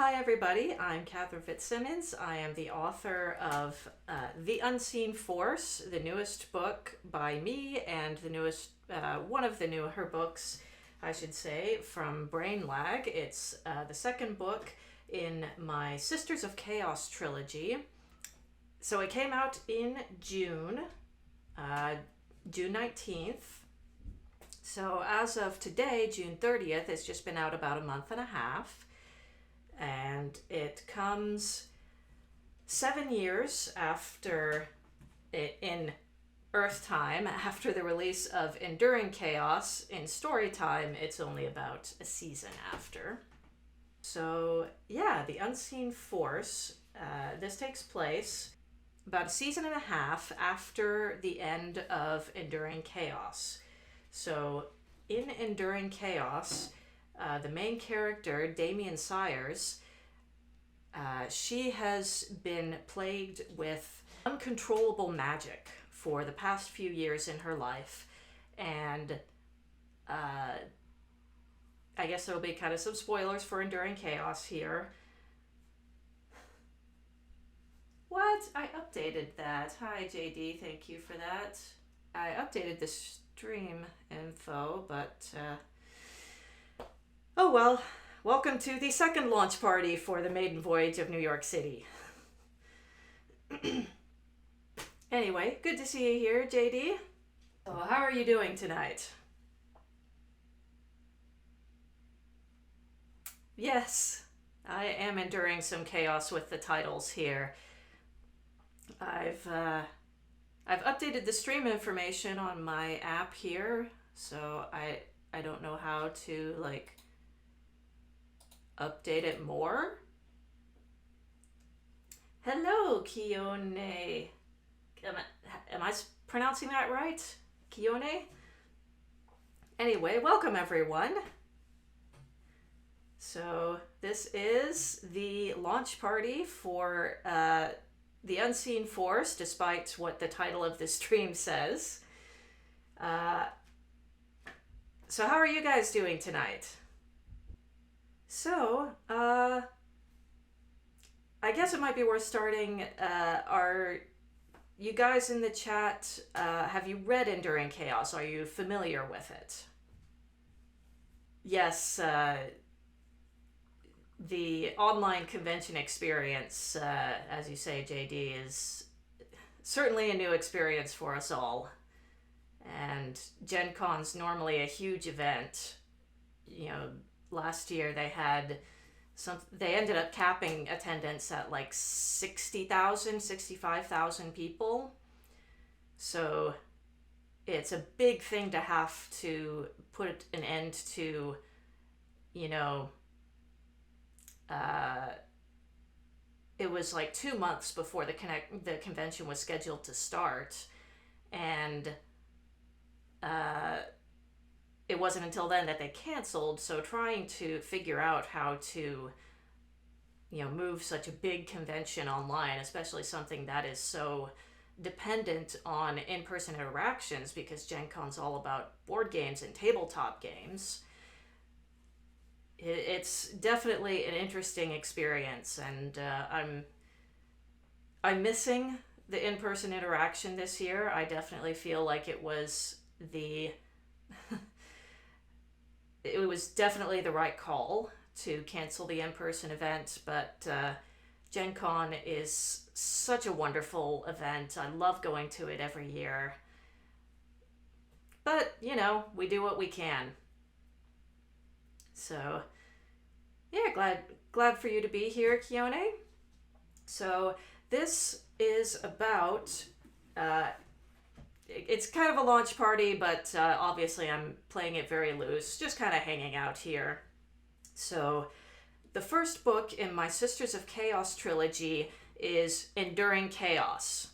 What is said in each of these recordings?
Hi everybody, I'm Catherine Fitzsimmons. I am the author of The Unseen Force, the newest book by me and the newest, one of the newer books, I should say, from Brain Lag. It's the second book in my Sisters of Chaos trilogy. So it came out in June, June 19th. So as of today, June 30th, it's just been out about a month and a half. And it comes 7 years after in Earth time, after the release of Enduring Chaos. In story time, it's only about a season after. So yeah, The Unseen Force, this takes place about a season and a half after the end of Enduring Chaos. So in Enduring Chaos, the main character, Damien Sires, she has been plagued with uncontrollable magic for the past few years in her life. And I guess there will be kind of some spoilers for Enduring Chaos here. What? I updated that. Hi, JD. Thank you for that. I updated the stream info, but... oh well, welcome to the second launch party for the maiden voyage of New York City. Anyway, good to see you here, JD. So how are you doing tonight? Yes, I am enduring some chaos with the titles here. I've updated the stream information on my app here, so I don't know how to update it more. Hello, Kione. Am I pronouncing that right? Kione? Anyway, welcome everyone. So this is the launch party for The Unseen Force, despite what the title of this stream says. So how are you guys doing tonight? So, I guess it might be worth starting. Are you guys in the chat, have you read Enduring Chaos? Are you familiar with it? Yes, the online convention experience, as you say, JD, is certainly a new experience for us all. And Gen Con's normally a huge event. You know, last year they ended up capping attendance at 60,000, 65,000 people. So it's a big thing to have to put an end to, it was 2 months before the convention was scheduled to start. And it wasn't until then that they canceled, so trying to figure out how to, move such a big convention online, especially something that is so dependent on in-person interactions, because Gen Con's all about board games and tabletop games. It's definitely an interesting experience, and I'm missing the in-person interaction this year. I definitely feel like it was it was definitely the right call to cancel the in-person event, but Gen Con is such a wonderful event. I love going to it every year. But, we do what we can. So, yeah, glad for you to be here, Kione. So, this is about... it's kind of a launch party, but obviously I'm playing it very loose, just kind of hanging out here. So the first book in my Sisters of Chaos trilogy is Enduring Chaos.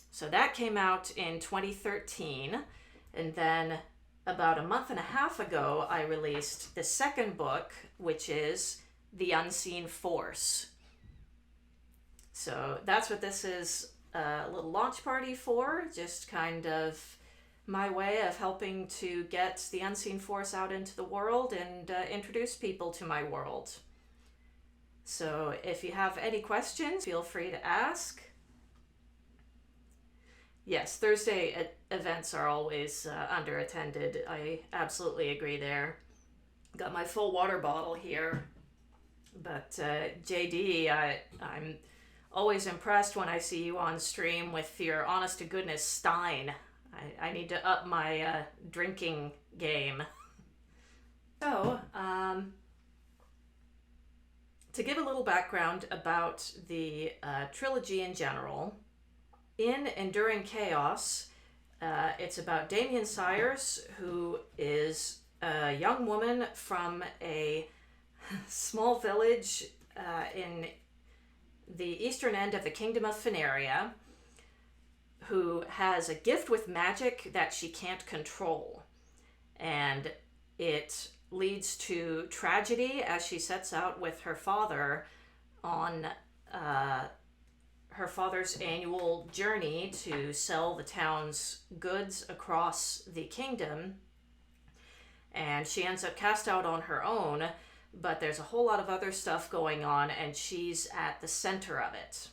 So that came out in 2013, and then about a month and a half ago I released the second book, which is The Unseen Force. So that's what this is a little launch party for, just kind of my way of helping to get the Unseen Force out into the world and introduce people to my world. So if you have any questions, feel free to ask. Yes, Thursday events are always underattended. I absolutely agree there. Got my full water bottle here. But JD, I'm always impressed when I see you on stream with your honest to goodness Stein. I need to up my drinking game. So, to give a little background about the trilogy in general, in Enduring Chaos, it's about Damien Sires, who is a young woman from a small village in the eastern end of the kingdom of Fenaria, who has a gift with magic that she can't control. And it leads to tragedy as she sets out with her father on her father's annual journey to sell the town's goods across the kingdom. And she ends up cast out on her own, but there's a whole lot of other stuff going on, and she's at the center of it.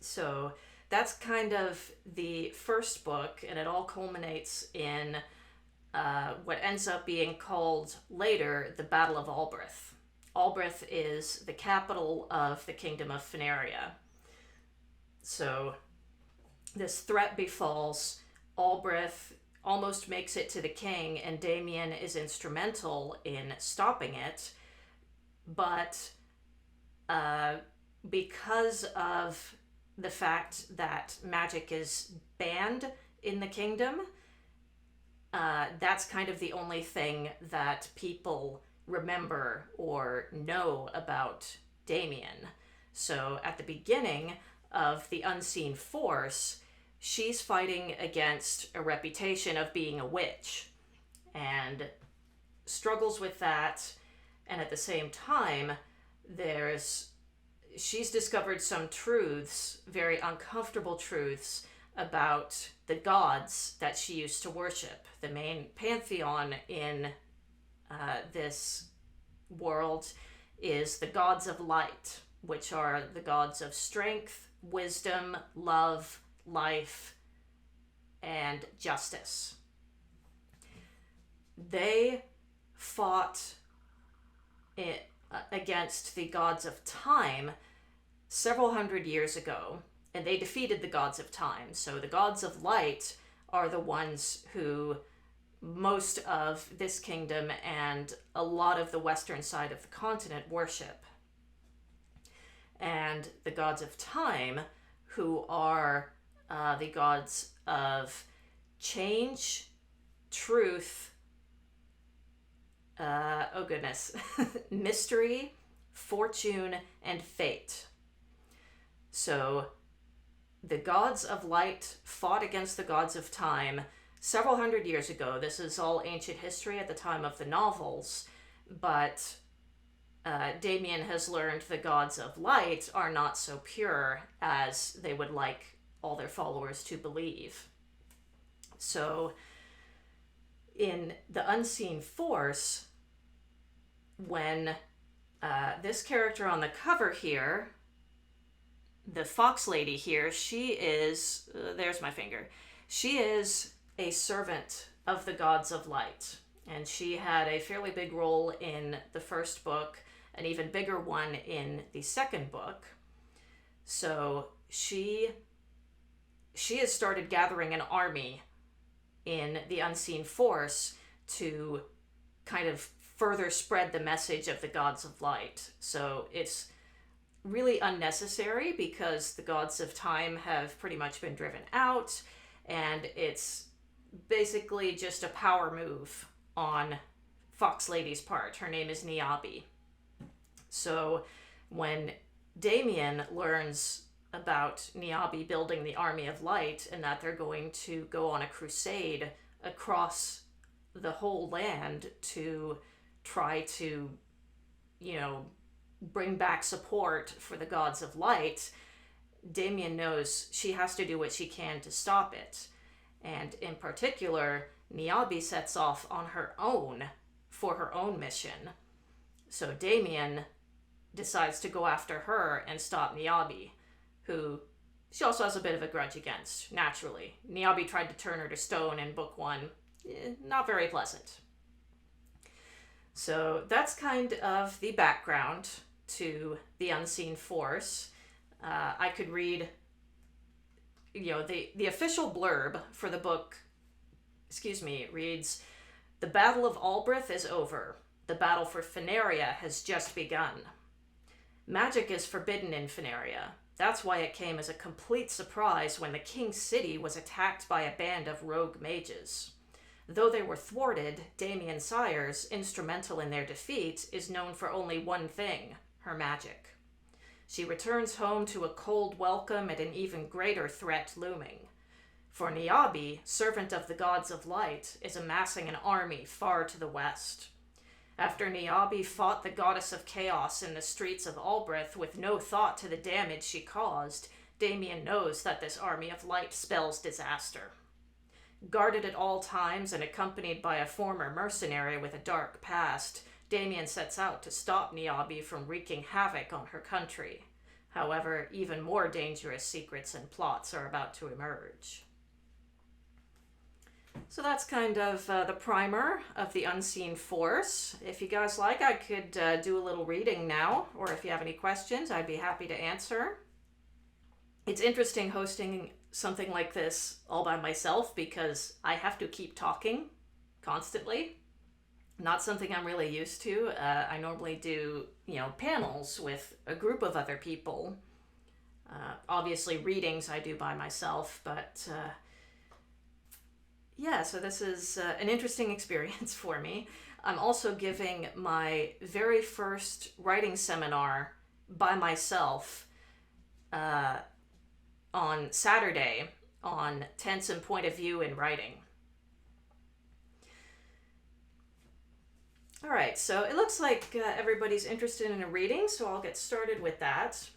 So that's kind of the first book, and it all culminates in what ends up being called later the Battle of Albrith. Albrith is the capital of the Kingdom of Fenaria. So this threat befalls Albrith, almost makes it to the king, and Damien is instrumental in stopping it. But because of the fact that magic is banned in the kingdom, that's kind of the only thing that people remember or know about Damien. So at the beginning of the Unseen Force, she's fighting against a reputation of being a witch and struggles with that. And at the same time, she's discovered some truths, very uncomfortable truths, about the gods that she used to worship. The main pantheon in this world is the gods of light, which are the gods of strength, wisdom, love, life, and justice. They fought against the gods of time several hundred years ago, and they defeated the gods of time. So the gods of light are the ones who most of this kingdom and a lot of the western side of the continent worship. And the gods of time, who are the gods of change, truth, mystery, fortune, and fate. So the gods of light fought against the gods of time several hundred years ago. This is all ancient history at the time of the novels, but Damien has learned the gods of light are not so pure as they would like all their followers to believe. So in the Unseen Force, when this character on the cover here, the fox lady here, she is, there's my finger, she is a servant of the gods of light. And she had a fairly big role in the first book, an even bigger one in the second book. So she has started gathering an army in the Unseen Force to kind of further spread the message of the gods of light. So it's really unnecessary because the gods of time have pretty much been driven out, and it's basically just a power move on Fox Lady's part. Her name is Niabi. So when Damien learns about Niabi building the Army of Light and that they're going to go on a crusade across the whole land to try to, bring back support for the gods of light, Damien knows she has to do what she can to stop it. And in particular, Niabi sets off on her own for her own mission. So Damien decides to go after her and stop Niabi, who she also has a bit of a grudge against, naturally. Niabi tried to turn her to stone in book 1. Not very pleasant. So that's kind of the background to the Unseen Force. I could read, the official blurb for the book, reads, "The Battle of Albrecht is over. The battle for Fenaria has just begun. Magic is forbidden in Fenaria. That's why it came as a complete surprise when the king's city was attacked by a band of rogue mages. Though they were thwarted, Damien Sires, instrumental in their defeat, is known for only one thing, her magic. She returns home to a cold welcome and an even greater threat looming. For Niabi, servant of the gods of light, is amassing an army far to the west. After Niabi fought the goddess of chaos in the streets of Albrecht with no thought to the damage she caused, Damien knows that this army of light spells disaster. Guarded at all times and accompanied by a former mercenary with a dark past, Damien sets out to stop Niabi from wreaking havoc on her country. However, even more dangerous secrets and plots are about to emerge." So that's kind of the primer of the Unseen Force. If you guys like, I could do a little reading now, or if you have any questions, I'd be happy to answer. It's interesting hosting something like this all by myself because I have to keep talking constantly. Not something I'm really used to. I normally do, panels with a group of other people. Obviously, readings I do by myself, but so this is an interesting experience for me. I'm also giving my very first writing seminar by myself on Saturday on tense and point of view in writing. All right, so it looks like everybody's interested in a reading, so I'll get started with that.